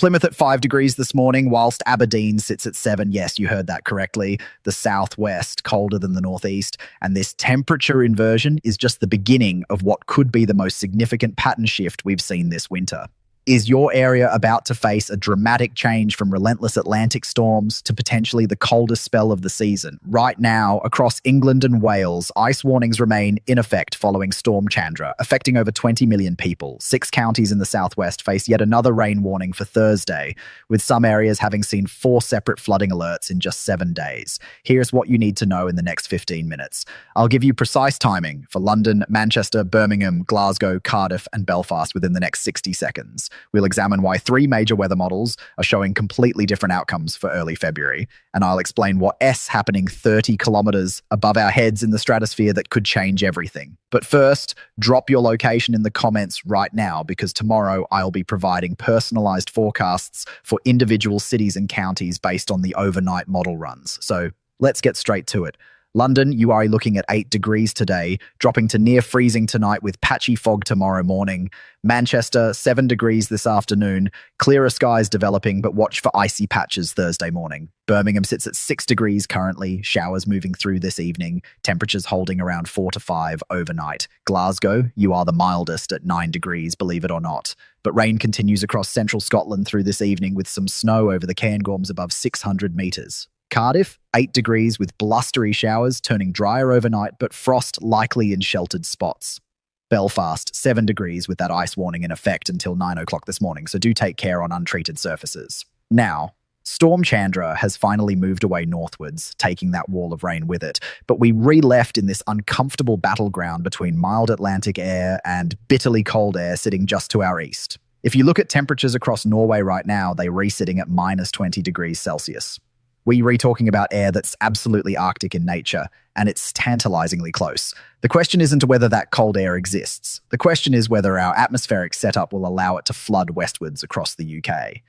Plymouth at 5 degrees this morning, whilst Aberdeen sits at 7. Yes, you heard that correctly. The southwest, colder than the northeast. And this temperature inversion is just the beginning of what could be the most significant pattern shift we've seen this winter. Is your area about to face a dramatic change from relentless Atlantic storms to potentially the coldest spell of the season? Right now, across England and Wales, ice warnings remain in effect following Storm Chandra, affecting over 20 million people. 6 counties in the southwest face yet another rain warning for Thursday, with some areas having seen 4 separate flooding alerts in just 7 days. Here's what you need to know in the next 15 minutes. I'll give you precise timing for London, Manchester, Birmingham, Glasgow, Cardiff, and Belfast within the next 60 seconds. We'll examine why 3 major weather models are showing completely different outcomes for early February, and I'll explain what's happening 30 kilometers above our heads in the stratosphere that could change everything. But first, drop your location in the comments right now, because tomorrow I'll be providing personalized forecasts for individual cities and counties based on the overnight model runs. So let's get straight to it. London, you are looking at 8 degrees today, dropping to near freezing tonight with patchy fog tomorrow morning. Manchester, 7 degrees this afternoon. Clearer skies developing, but watch for icy patches Thursday morning. Birmingham sits at 6 degrees currently, showers moving through this evening, temperatures holding around 4 to 5 overnight. Glasgow, you are the mildest at 9 degrees, believe it or not. But rain continues across central Scotland through this evening with some snow over the Cairngorms above 600 metres. Cardiff, 8 degrees with blustery showers turning drier overnight, but frost likely in sheltered spots. Belfast, 7 degrees with that ice warning in effect until 9 o'clock this morning, so do take care on untreated surfaces. Now, Storm Chandra has finally moved away northwards, taking that wall of rain with it, but we re-left in this uncomfortable battleground between mild Atlantic air and bitterly cold air sitting just to our east. If you look at temperatures across Norway right now, they're re-sitting at minus 20 degrees Celsius. We're talking about air that's absolutely Arctic in nature, and it's tantalizingly close. The question isn't whether that cold air exists. The question is whether our atmospheric setup will allow it to flood westwards across the UK.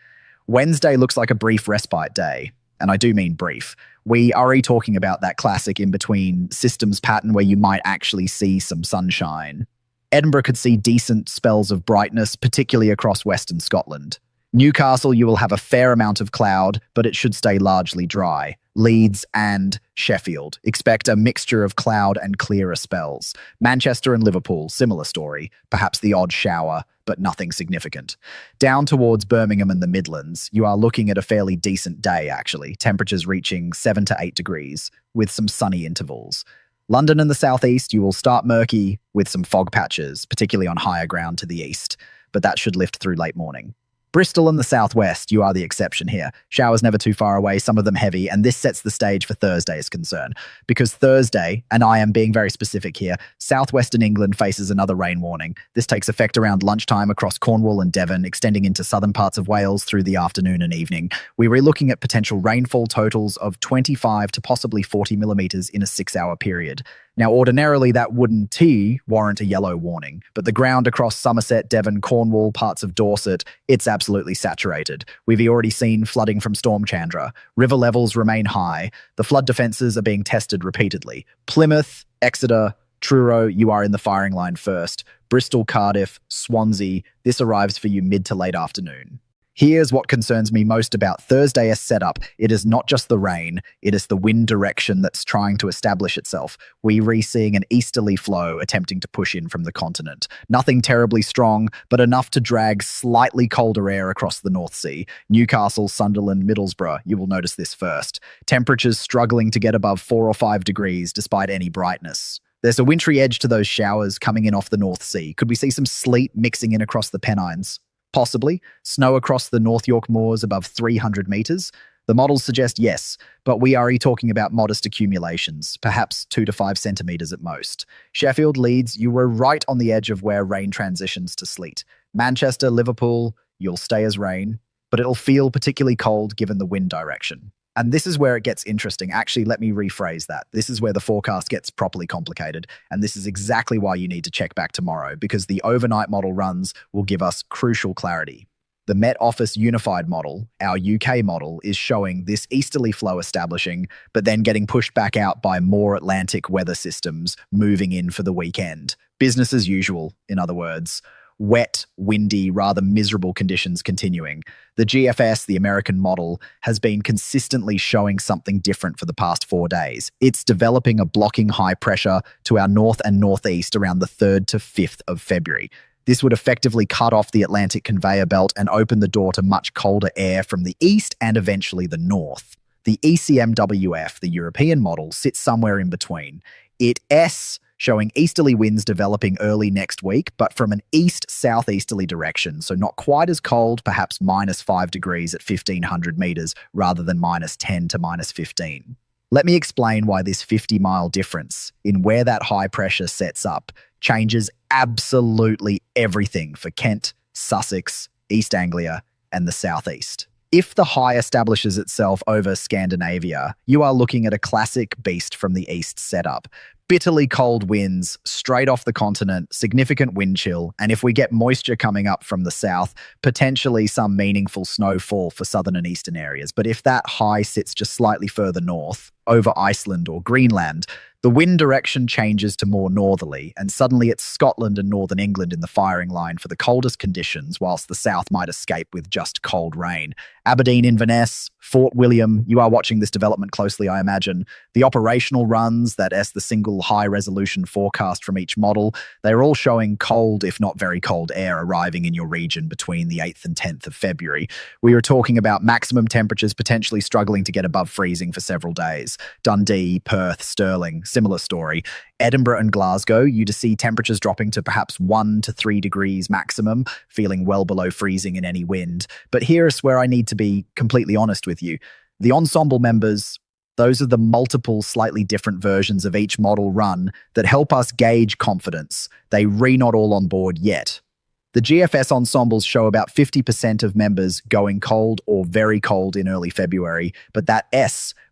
Wednesday looks like a brief respite day, and I do mean brief. We are talking about that classic in-between systems pattern where you might actually see some sunshine. Edinburgh could see decent spells of brightness, particularly across western Scotland. Newcastle, you will have a fair amount of cloud, but it should stay largely dry. Leeds and Sheffield, expect a mixture of cloud and clearer spells. Manchester and Liverpool, similar story, perhaps the odd shower, but nothing significant. Down towards Birmingham and the Midlands, you are looking at a fairly decent day, actually, temperatures reaching 7 to 8 degrees, with some sunny intervals. London and the southeast, you will start murky with some fog patches, particularly on higher ground to the east, but that should lift through late morning. Bristol and the southwest, you are the exception here. Showers never too far away, some of them heavy, and this sets the stage for Thursday's concern. Because Thursday, and I am being very specific here, southwestern England faces another rain warning. This takes effect around lunchtime across Cornwall and Devon, extending into southern parts of Wales through the afternoon and evening. We were looking at potential rainfall totals of 25 to possibly 40 millimetres in a 6-hour period. Now, ordinarily, that wouldn't warrant a yellow warning, but the ground across Somerset, Devon, Cornwall, parts of Dorset, it's absolutely saturated. We've already seen flooding from Storm Chandra. River levels remain high. The flood defences are being tested repeatedly. Plymouth, Exeter, Truro, you are in the firing line first. Bristol, Cardiff, Swansea, this arrives for you mid to late afternoon. Here's what concerns me most about Thursday's setup. It is not just the rain, it is the wind direction that's trying to establish itself. We're seeing an easterly flow attempting to push in from the continent. Nothing terribly strong, but enough to drag slightly colder air across the North Sea. Newcastle, Sunderland, Middlesbrough, you will notice this first. Temperatures struggling to get above 4 or 5 degrees despite any brightness. There's a wintry edge to those showers coming in off the North Sea. Could we see some sleet mixing in across the Pennines? Possibly. Snow across the North York Moors above 300 metres. The models suggest yes, but we are talking about modest accumulations, perhaps 2 to 5 centimetres at most. Sheffield, Leeds, you were right on the edge of where rain transitions to sleet. Manchester, Liverpool, you'll stay as rain, but it'll feel particularly cold given the wind direction. And this is where it gets interesting. Actually, let me rephrase that. This is where the forecast gets properly complicated. And this is exactly why you need to check back tomorrow, because the overnight model runs will give us crucial clarity. The Met Office Unified model, our UK model, is showing this easterly flow establishing, but then getting pushed back out by more Atlantic weather systems moving in for the weekend. Business as usual, in other words. wet, windy, rather miserable conditions continuing. The GFS, the American model, has been consistently showing something different for the past 4 days. It's developing a blocking high pressure to our north and northeast around the 3rd to 5th of February. This would effectively cut off the Atlantic conveyor belt and open the door to much colder air from the east and eventually the north. The ECMWF, the European model, sits somewhere in between. It showing easterly winds developing early next week, but from an east-southeasterly direction, so not quite as cold, perhaps -5 degrees at 1,500 meters rather than -10 to -15. Let me explain why this 50-mile difference in where that high pressure sets up changes absolutely everything for Kent, Sussex, East Anglia, and the southeast. If the high establishes itself over Scandinavia, you are looking at a classic beast from the east setup. Bitterly cold winds straight off the continent, significant wind chill, and if we get moisture coming up from the south, potentially some meaningful snowfall for southern and eastern areas. But if that high sits just slightly further north, over Iceland or Greenland, the wind direction changes to more northerly, and suddenly it's Scotland and northern England in the firing line for the coldest conditions, whilst the south might escape with just cold rain. Aberdeen, Inverness, Fort William, you are watching this development closely, I imagine. The operational runs, the single high-resolution forecast from each model, they're all showing cold, if not very cold, air arriving in your region between the 8th and 10th of February. We are talking about maximum temperatures potentially struggling to get above freezing for several days. Dundee, Perth, Stirling, similar story. Edinburgh and Glasgow, you to see temperatures dropping to perhaps 1 to 3 degrees maximum, feeling well below freezing in any wind. But here's where I need to be completely honest with you. The ensemble members, those are the multiple, slightly different versions of each model run that help us gauge confidence. They not all on board yet. The GFS ensembles show about 50% of members going cold or very cold in early February, but that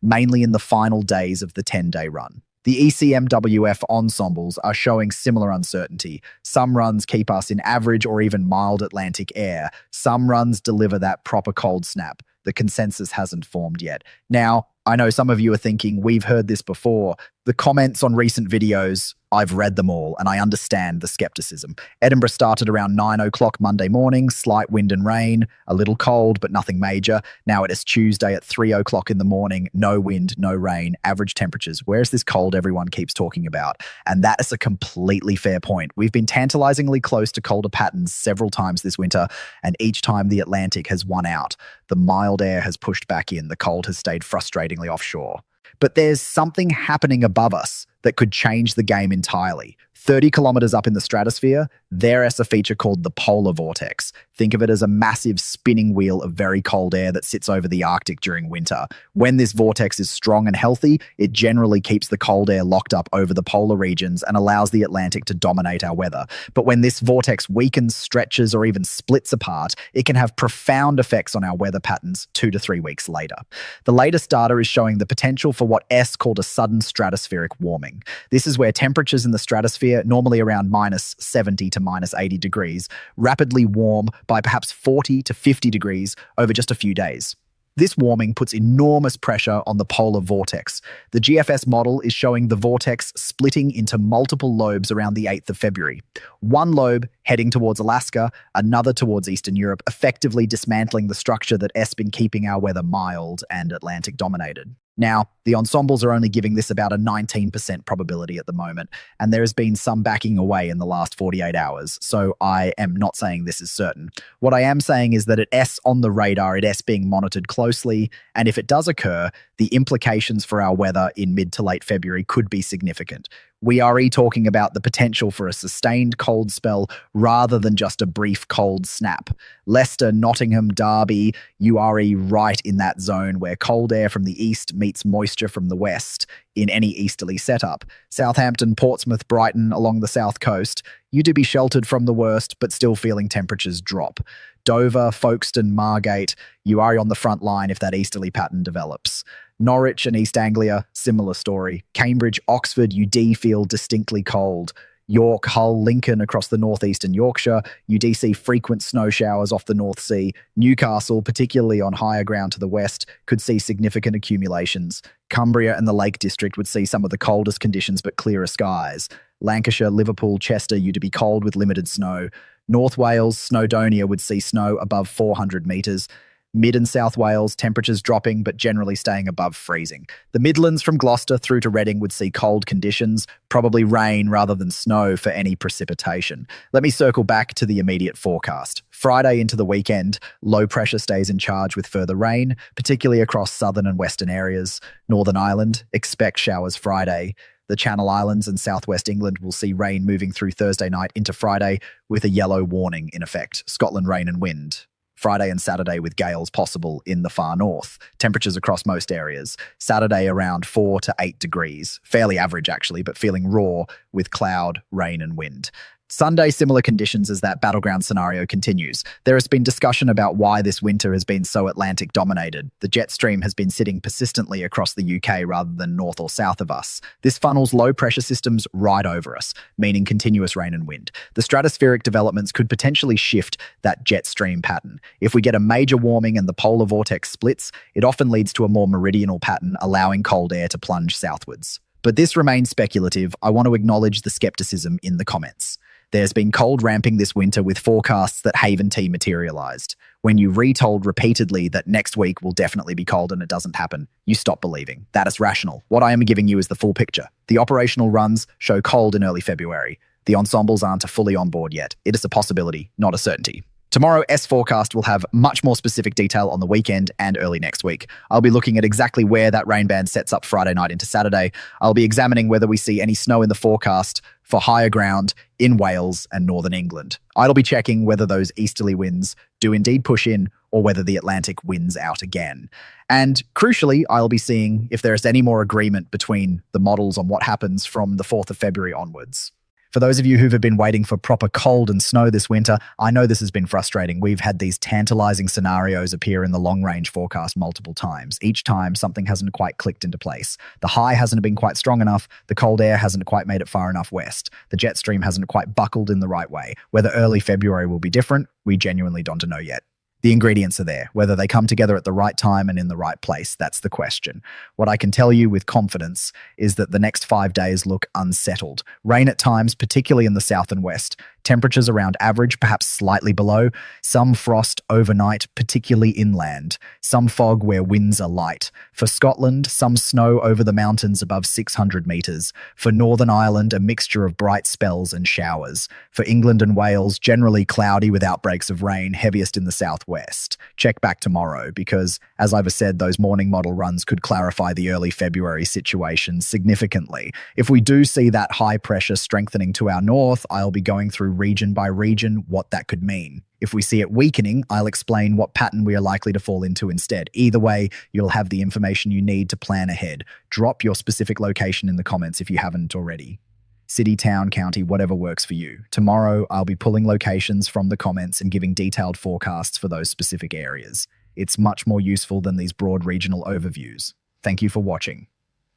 mainly in the final days of the 10-day run. The ECMWF ensembles are showing similar uncertainty. Some runs keep us in average or even mild Atlantic air. Some runs deliver that proper cold snap. The consensus hasn't formed yet. Now, I know some of you are thinking, we've heard this before. The comments on recent videos, I've read them all, and I understand the skepticism. Edinburgh started around 9 o'clock Monday morning, slight wind and rain, a little cold, but nothing major. Now it is Tuesday at 3 o'clock in the morning, no wind, no rain, average temperatures. Where's this cold everyone keeps talking about? And that is a completely fair point. We've been tantalizingly close to colder patterns several times this winter, and each time the Atlantic has won out. The mild air has pushed back in, the cold has stayed frustratingly offshore. But there's something happening above us that could change the game entirely. 30 kilometers up in the stratosphere, there's a feature called the polar vortex. Think of it as a massive spinning wheel of very cold air that sits over the Arctic during winter. When this vortex is strong and healthy, it generally keeps the cold air locked up over the polar regions and allows the Atlantic to dominate our weather. But when this vortex weakens, stretches, or even splits apart, it can have profound effects on our weather patterns 2 to 3 weeks later. The latest data is showing the potential for what called a sudden stratospheric warming. This is where temperatures in the stratosphere, normally around -70 to -80 degrees, rapidly warm by perhaps 40 to 50 degrees over just a few days. This warming puts enormous pressure on the polar vortex. The GFS model is showing the vortex splitting into multiple lobes around the 8th of February. One lobe heading towards Alaska, another towards Eastern Europe, effectively dismantling the structure that has been keeping our weather mild and Atlantic dominated. Now, the ensembles are only giving this about a 19% probability at the moment, and there has been some backing away in the last 48 hours, so I am not saying this is certain. What I am saying is that it's on the radar, it's being monitored closely, and if it does occur, the implications for our weather in mid to late February could be significant. We are talking about the potential for a sustained cold spell rather than just a brief cold snap. Leicester, Nottingham, Derby, you are right in that zone where cold air from the east meets moisture from the west in any easterly setup. Southampton, Portsmouth, Brighton along the south coast, you do be sheltered from the worst but still feeling temperatures drop. Dover, Folkestone, Margate, you are on the front line if that easterly pattern develops. Norwich and East Anglia, similar story. Cambridge, Oxford, you feel distinctly cold. York, Hull, Lincoln across the northeastern Yorkshire, you see frequent snow showers off the North Sea. Newcastle, particularly on higher ground to the west, could see significant accumulations. Cumbria and the Lake District would see some of the coldest conditions but clearer skies. Lancashire, Liverpool, Chester, you to be cold with limited snow. North Wales, Snowdonia would see snow above 400 metres. Mid and South Wales, temperatures dropping but generally staying above freezing. The Midlands from Gloucester through to Reading would see cold conditions, probably rain rather than snow for any precipitation. Let me circle back to the immediate forecast. Friday into the weekend, low pressure stays in charge with further rain, particularly across southern and western areas. Northern Ireland, expect showers Friday. The Channel Islands and southwest England will see rain moving through Thursday night into Friday with a yellow warning in effect. Scotland, rain and wind. Friday and Saturday with gales possible in the far north. Temperatures across most areas. Saturday around 4 to 8 degrees. Fairly average actually, but feeling raw with cloud, rain and wind. Sunday, similar conditions as that battleground scenario continues. There has been discussion about why this winter has been so Atlantic dominated. The jet stream has been sitting persistently across the UK rather than north or south of us. This funnels low pressure systems right over us, meaning continuous rain and wind. The stratospheric developments could potentially shift that jet stream pattern. If we get a major warming and the polar vortex splits, it often leads to a more meridional pattern, allowing cold air to plunge southwards. But this remains speculative. I want to acknowledge the skepticism in the comments. There's been cold ramping this winter with forecasts that Haven Tea materialised. When you retold repeatedly that next week will definitely be cold and it doesn't happen, you stop believing. That is rational. What I am giving you is the full picture. The operational runs show cold in early February. The ensembles aren't fully on board yet. It is a possibility, not a certainty. Tomorrow, S-Forecast will have much more specific detail on the weekend and early next week. I'll be looking at exactly where that rain band sets up Friday night into Saturday. I'll be examining whether we see any snow in the forecast for higher ground in Wales and northern England. I'll be checking whether those easterly winds do indeed push in or whether the Atlantic wins out again. And crucially, I'll be seeing if there is any more agreement between the models on what happens from the 4th of February onwards. For those of you who have been waiting for proper cold and snow this winter, I know this has been frustrating. We've had these tantalizing scenarios appear in the long-range forecast multiple times. Each time, something hasn't quite clicked into place. The high hasn't been quite strong enough. The cold air hasn't quite made it far enough west. The jet stream hasn't quite buckled in the right way. Whether early February will be different, we genuinely don't know yet. The ingredients are there. Whether they come together at the right time and in the right place, that's the question. What I can tell you with confidence is that the next 5 days look unsettled. Rain at times, particularly in the south and west. Temperatures around average, perhaps slightly below. Some frost overnight, particularly inland. Some fog where winds are light. For Scotland, some snow over the mountains above 600 metres. For Northern Ireland, a mixture of bright spells and showers. For England and Wales, generally cloudy with outbreaks of rain, heaviest in the southwest. Check back tomorrow because, as I've said, those morning model runs could clarify the early February situation significantly. If we do see that high pressure strengthening to our north, I'll be going through region by region what that could mean. If we see it weakening, I'll explain what pattern we are likely to fall into instead. Either way, you'll have the information you need to plan ahead. Drop your specific location in the comments if you haven't already. City, town, county, whatever works for you. Tomorrow, I'll be pulling locations from the comments and giving detailed forecasts for those specific areas. It's much more useful than these broad regional overviews. Thank you for watching.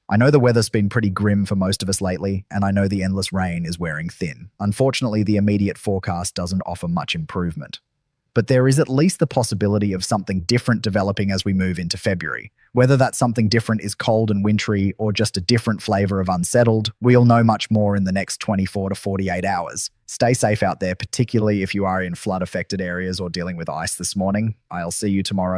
I know the weather's been pretty grim for most of us lately, and I know the endless rain is wearing thin. Unfortunately, the immediate forecast doesn't offer much improvement. But there is at least the possibility of something different developing as we move into February. Whether that something different is cold and wintry or just a different flavor of unsettled, we'll know much more in the next 24 to 48 hours. Stay safe out there, particularly if you are in flood-affected areas or dealing with ice this morning. I'll see you tomorrow.